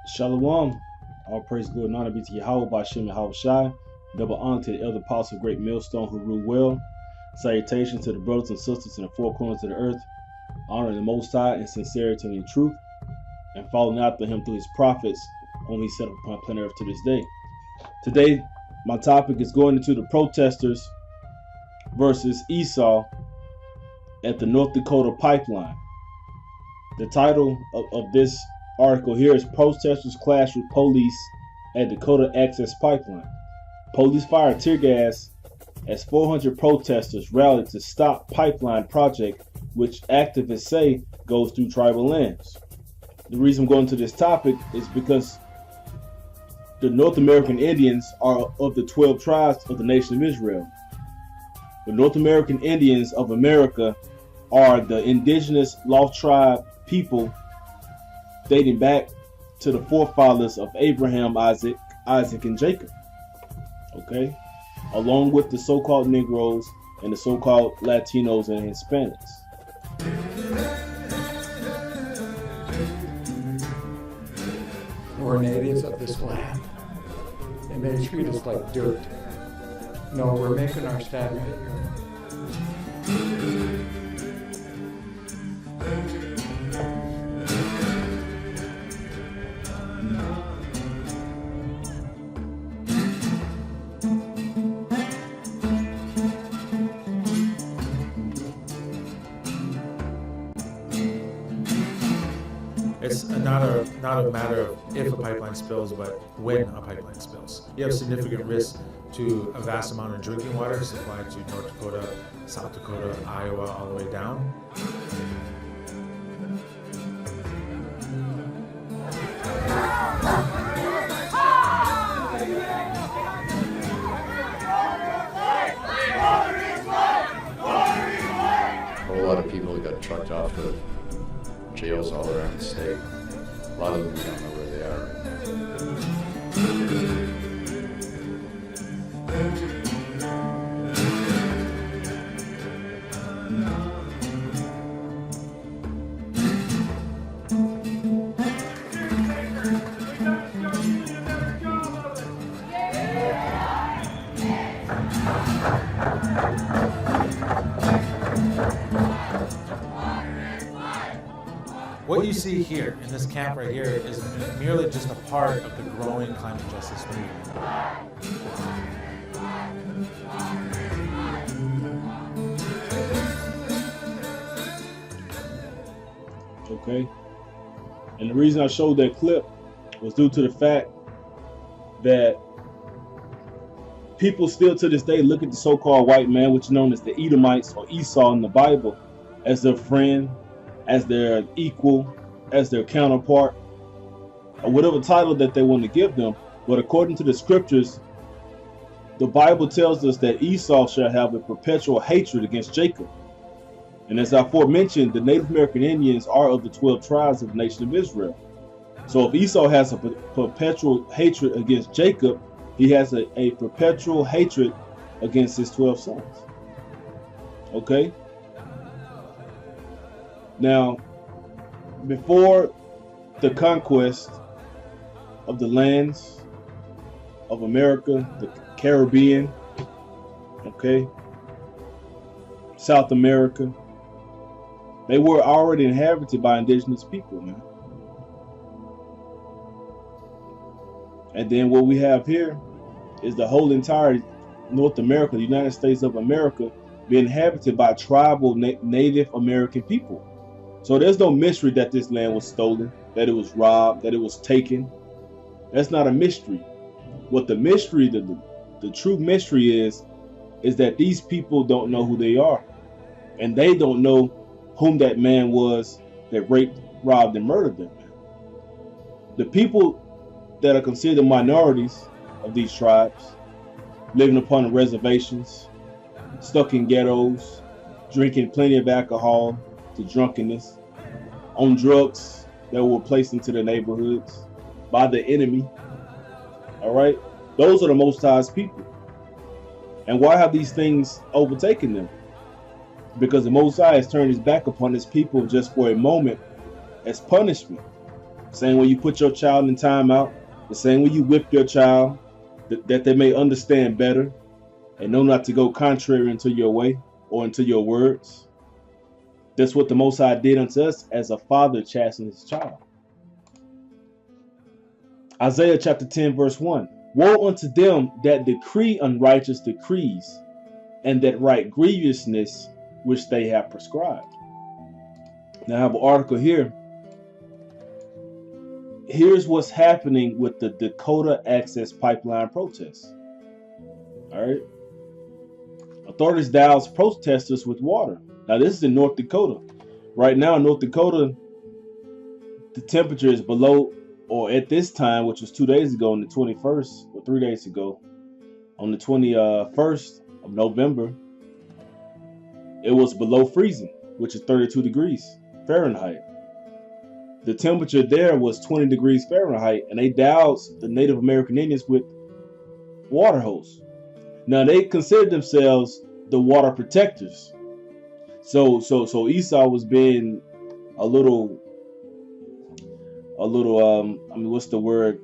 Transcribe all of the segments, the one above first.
Shalom. All praise, glory, and honor be to Yahweh by Shem and Shai. Double honor to the elder apostle, great millstone who rule well. Salutations to the brothers and sisters in the four corners of the earth, honoring the Most High in sincerity and in truth, and following after him through his prophets, only set up upon planet earth to this day. Today, my topic is going into the protesters versus Esau at the North Dakota pipeline. The title of this article here is Protesters Clash with Police at Dakota Access Pipeline. Police fired tear gas as 400 protesters rallied to stop pipeline project, which activists say goes through tribal lands. The reason I'm going to this topic is because the North American Indians are of the 12 tribes of the nation of Israel. The North American Indians of America are the indigenous lost tribe people dating back to the forefathers of Abraham, Isaac, and Jacob. Okay? Along with the so-called Negroes and the so-called Latinos and Hispanics. We're natives of this land, and they treat us like dirt. No, we're making our stand right here. It's not a matter of if a pipeline spills, but when a pipeline spills. You have significant risk to a vast amount of drinking water supplied to North Dakota, South Dakota, Iowa, all the way down. A whole lot of people got trucked off to jails all around the state. A lot of them, we don't know where they are. What you see here in this camp right here is merely just a part of the growing climate justice movement. Okay? And the reason I showed that clip was due to the fact that people still to this day look at the so-called white man, which is known as the Edomites or Esau in the Bible, as their friend, as their equal, as their counterpart, or whatever title that they want to give them. But according to the scriptures, the Bible tells us that Esau shall have a perpetual hatred against Jacob. And as I aforementioned, the Native American Indians are of the 12 tribes of the nation of Israel. So if Esau has a perpetual hatred against Jacob, he has a perpetual hatred against his 12 sons. Okay? Now, before the conquest of the lands of America, the Caribbean, okay, South America, they were already inhabited by indigenous people, man. And then what we have here is the whole entire North America, the United States of America, being inhabited by tribal Native American people. So there's no mystery that this land was stolen, that it was robbed, that it was taken. That's not a mystery. What the mystery, the true mystery is that these people don't know who they are. And they don't know whom that man was that raped, robbed, and murdered them. The people that are considered minorities of these tribes, living upon the reservations, stuck in ghettos, drinking plenty of alcohol to drunkenness, on drugs that were placed into their neighborhoods by the enemy. All right, those are the Most High's people. And why have these things overtaken them? Because the Most High has turned his back upon his people just for a moment as punishment Same way you put your child in timeout, the same way you whip your child, that they may understand better and know not to go contrary into your way or into your words. That's what the Most High did unto us as a father chastens his child. Isaiah chapter 10 verse 1. Woe unto them that decree unrighteous decrees, and that write grievousness which they have prescribed. Now I have an article here. Here's what's happening with the Dakota Access Pipeline protests. All right. Authorities douse protesters with water. Now this is in North Dakota. Right now in North Dakota, the temperature is below, or at this time, which was 2 days ago on the 21st, or 3 days ago, on the 21st of November, it was below freezing, which is 32 degrees Fahrenheit. The temperature there was 20 degrees Fahrenheit, and they doused the Native American Indians with water hose. Now they considered themselves the water protectors. So Esau was being a little I mean, what's the word?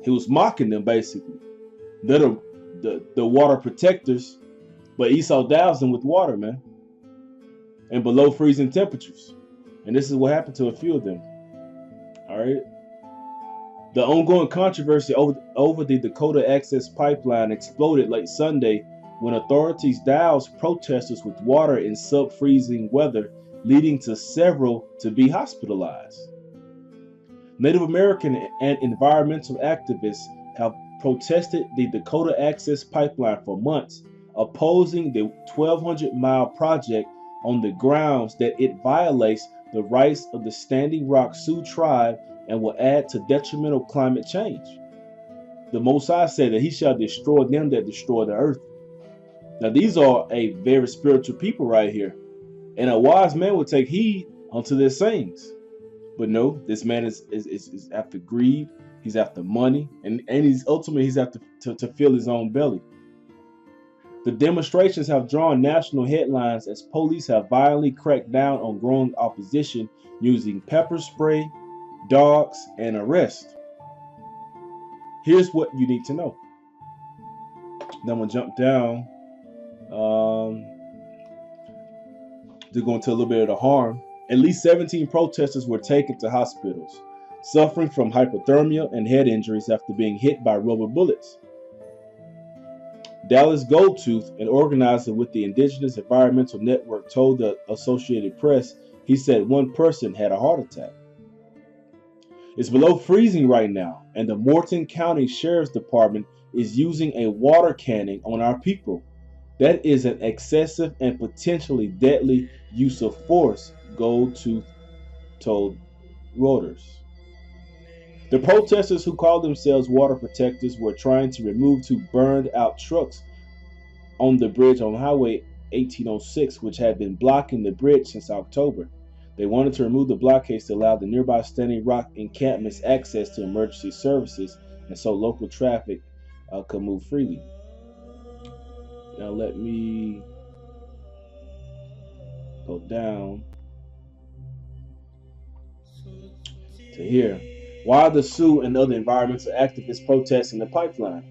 He was mocking them basically. They're the water protectors, but Esau doused them with water, man, and below freezing temperatures. And this is what happened to a few of them. All right. The ongoing controversy over the Dakota Access Pipeline exploded late Sunday when authorities doused protesters with water in sub-freezing weather, leading to several to be hospitalized. Native American and environmental activists have protested the Dakota Access Pipeline for months, opposing the 1,200-mile project on the grounds that it violates the rights of the Standing Rock Sioux tribe and will add to detrimental climate change. The Most High said that he shall destroy them that destroy the earth. Now these are a very spiritual people right here, and a wise man will take heed unto their sayings. But no, this man is after greed, he's after money, and he's ultimately he's after to fill his own belly. The demonstrations have drawn national headlines as police have violently cracked down on growing opposition using pepper spray, dogs, and arrest. Here's what you need to know. Then I'm gonna jump down to go into a little bit of the harm. At least 17 protesters were taken to hospitals, suffering from hypothermia and head injuries after being hit by rubber bullets. Dallas Goldtooth, an organizer with the Indigenous Environmental Network, told the Associated Press he said one person had a heart attack. It's below freezing right now, and the Morton County Sheriff's Department is using a water cannon on our people. That is an excessive and potentially deadly use of force, Goldtooth told Reuters. The protesters, who called themselves water protectors, were trying to remove two burned out trucks on the bridge on Highway 1806, which had been blocking the bridge since October. They wanted to remove the blockades to allow the nearby Standing Rock encampments access to emergency services, and so local traffic could move freely. Now let me go down to here. Why are the Sioux and other environmental activists protesting the pipeline?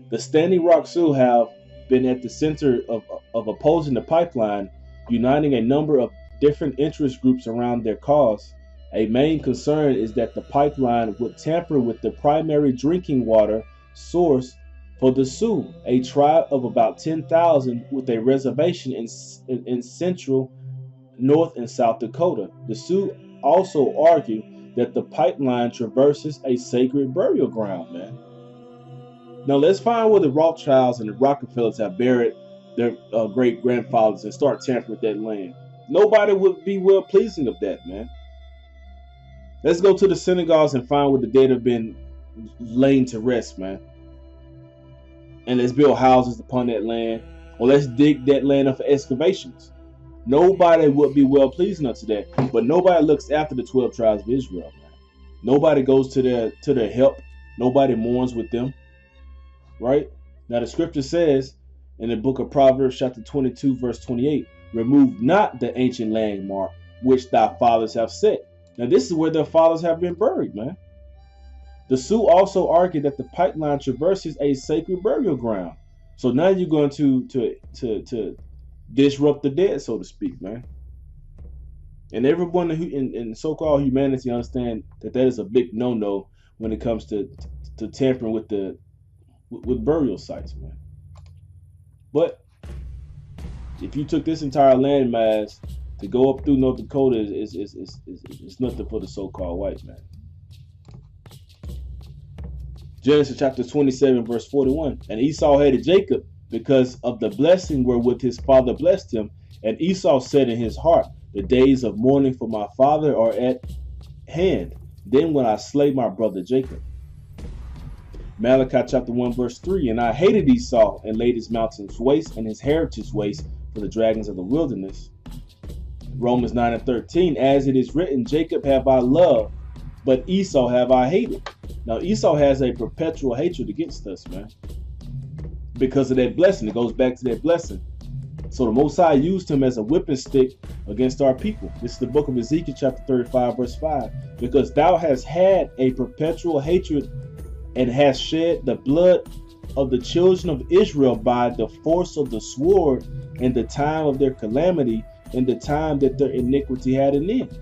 The Standing Rock Sioux have been at the center of opposing the pipeline, uniting a number of different interest groups around their cause. A main concern is that the pipeline would tamper with the primary drinking water source for the Sioux, a tribe of about 10,000 with a reservation in central, North, and South Dakota. The Sioux also argue that the pipeline traverses a sacred burial ground, man. Now let's find where the Rothschilds and the Rockefellers have buried their great-grandfathers and start tampering with that land. Nobody would be well pleasing of that, man. Let's go to the synagogues and find where the dead have been laid to rest, man. And let's build houses upon that land, or let's dig that land up for excavations. Nobody would be well pleasing unto that, but nobody looks after the 12 tribes of Israel, man. Nobody goes to their help. Nobody mourns with them, right? Now the scripture says in the book of Proverbs chapter 22 verse 28, remove not the ancient landmark which thy fathers have set. Now, this is where their fathers have been buried, man. The Sioux also argued that the pipeline traverses a sacred burial ground. So now you're going to disrupt the dead, so to speak, man. And everyone who in so-called humanity understand that is a big no-no when it comes to tampering with burial sites, man. But if you took this entire landmass to go up through North Dakota, is nothing for the so-called white man. Genesis chapter 27, verse 41. And Esau hated Jacob because of the blessing wherewith his father blessed him. And Esau said in his heart, the days of mourning for my father are at hand. Then when I slay my brother Jacob. Malachi chapter 1, verse 3. And I hated Esau and laid his mountains waste and his heritage waste for the dragons of the wilderness. Romans 9 and 13. As it is written, Jacob have I loved, but Esau have I hated. Now Esau has a perpetual hatred against us, man. Because of that blessing. It goes back to that blessing. So the Most High used him as a whipping stick against our people. This is the book of Ezekiel chapter 35, verse 5. Because thou hast had a perpetual hatred and hast shed the blood of the children of Israel by the force of the sword in the time of their calamity, in the time that their iniquity had an end.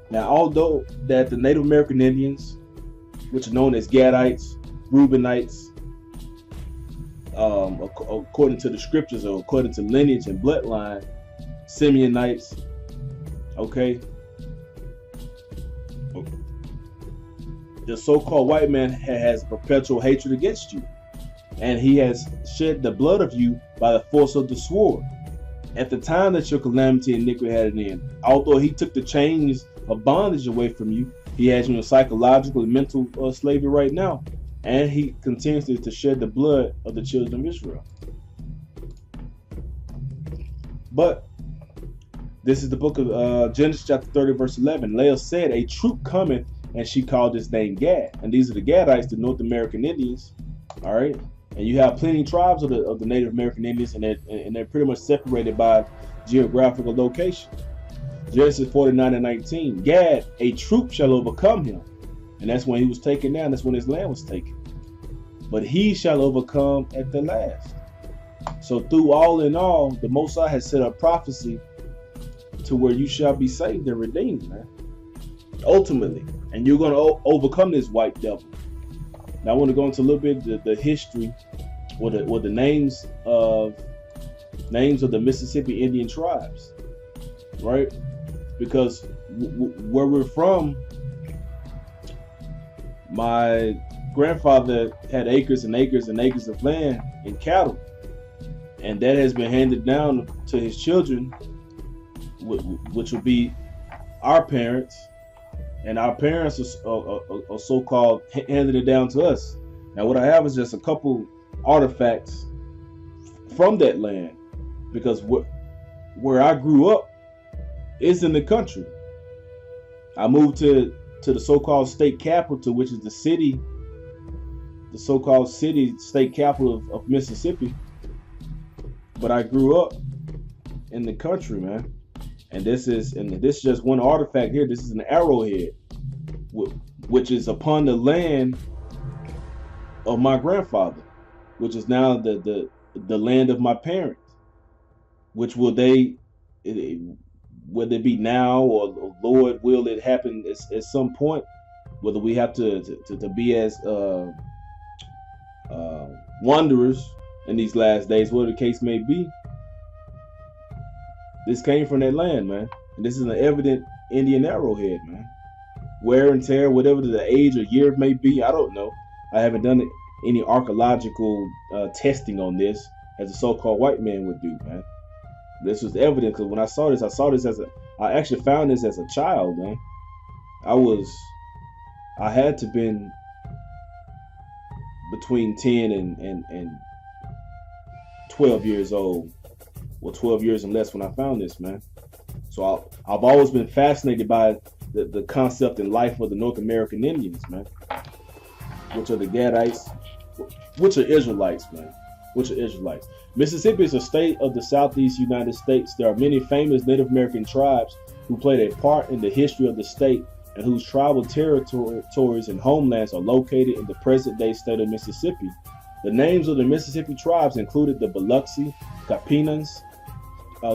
Now, although that the Native American Indians, which are known as Gadites, Reubenites, according to the scriptures or according to lineage and bloodline, Simeonites, okay, the so-called white man has perpetual hatred against you, and he has shed the blood of you by the force of the sword at the time that your calamity and iniquity had an end. Although he took the chains of bondage away from you, he has you in psychological and mental slavery right now. And he continues to shed the blood of the children of Israel. But this is the book of Genesis chapter 30, verse 11. Leah said, a troop cometh, and she called his name Gad. And these are the Gadites, the North American Indians. All right. And you have plenty of tribes of the Native American Indians, and they're pretty much separated by geographical location. Genesis 49 and 19. Gad, a troop shall overcome him. And that's when he was taken down. That's when his land was taken. But he shall overcome at the last. So through all in all, the Most High has set up prophecy to where you shall be saved and redeemed, man. Ultimately. And you're going to overcome this white devil. Now I want to go into a little bit the history or the names of the Mississippi Indian tribes, right? Because where we're from, my grandfather had acres and acres and acres of land and cattle, and that has been handed down to his children, which will be our parents, and our parents are so-called handing it down to us. Now what I have is just a couple artifacts from that land, because where I grew up is in the country. I moved to the so-called state capital, which is the so-called state capital of Mississippi. But I grew up in the country, man. And this is just one artifact here. This is an arrowhead, which is upon the land of my grandfather, which is now the land of my parents. Which will they, whether it be now or Lord will it happen at some point, whether we have to be as wanderers in these last days, whatever the case may be. This came from that land, man. And this is an evident Indian arrowhead, man. Wear and tear, whatever the age or year may be, I don't know. I haven't done any archaeological testing on this, as a so-called white man would do, man. This was evident because when I saw this I actually found this as a child, man. I had to been between 10 and 12 years old, or 12 years and less when I found this, man. So I've always been fascinated by the concept and life of the North American Indians, man, which are the Gadites, which are Israelites, man, which are Israelites. Mississippi is a state of the southeast United States. There are many famous Native American tribes who played a part in the history of the state and whose tribal territories and homelands are located in the present-day state of Mississippi. The names of the Mississippi tribes included the Biloxi, Capinans,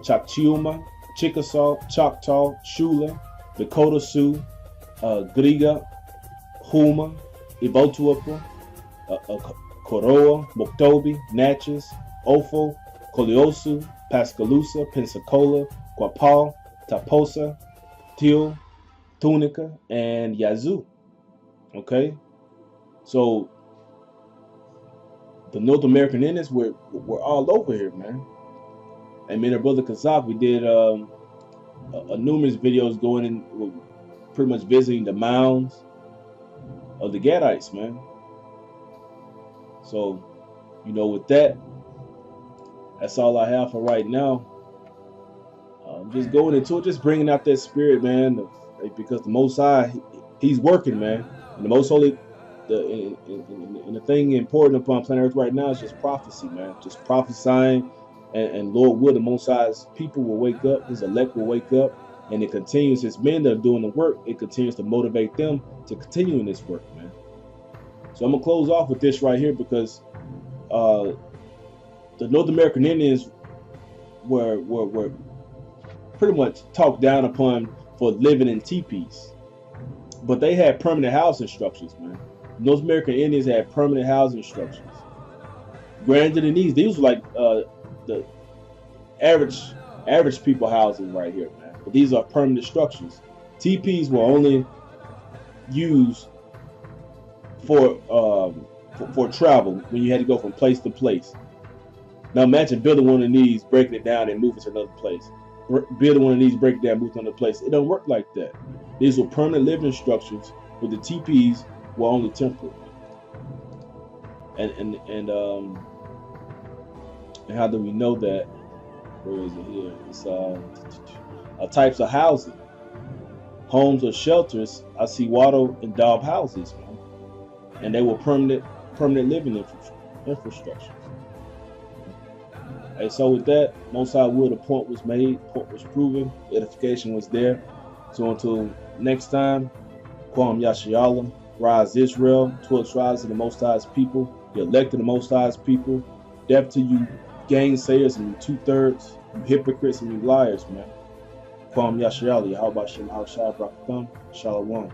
Choctaw, Chickasaw, Choctaw, Shula, Dakota Sioux, Griga, Huma, Ibotuapa, Koroa, Moktobe, Natchez, Ofo, Coliosu, Pascalusa, Pensacola, Quapaw, Taposa, Teal, Tunica, and Yazoo. Okay? So the North American Indians were all over here, man. And me and our brother Kazak, we did numerous videos going in, pretty much visiting the mounds of the Gadites, man. So, you know, with that, that's all I have for right now. Just going into it, just bringing out that spirit, man, because the Most High, He's working, man. And the Most Holy, and the thing important upon planet Earth right now is just prophecy, man. Just prophesying, and Lord will, the Most High's people will wake up, His elect will wake up, and it continues. His men that are doing the work, it continues to motivate them to continue in this work, man. So I'm gonna close off with this right here, because the North American Indians were pretty much talked down upon for living in teepees, but they had permanent housing structures, man. North American Indians had permanent housing structures. Granted, than these were like the average people housing right here, man. But these are permanent structures. Teepees were only used for travel, when you had to go from place to place. Now imagine building one of these, breaking it down, and moving to another place. Building one of these, break it down, move to another place. It don't work like that. These were permanent living structures, but the teepees were only temporary. And how do we know that? Where is it here? It's types of housing, homes or shelters. I see wattle and daub houses, man, and they were permanent living infrastructure. Hey, so with that, Most High will, the point was made, point was proven, edification was there. So until next time, Kwam Yashialam, rise Israel, 12 tribes of the Most High's people, the elect of the Most High's people. Death to you gainsayers and you 2/3, you hypocrites and you liars, man. Kwam Yashialam, Yahweh Shem Al Shai Brakatham, Shalom.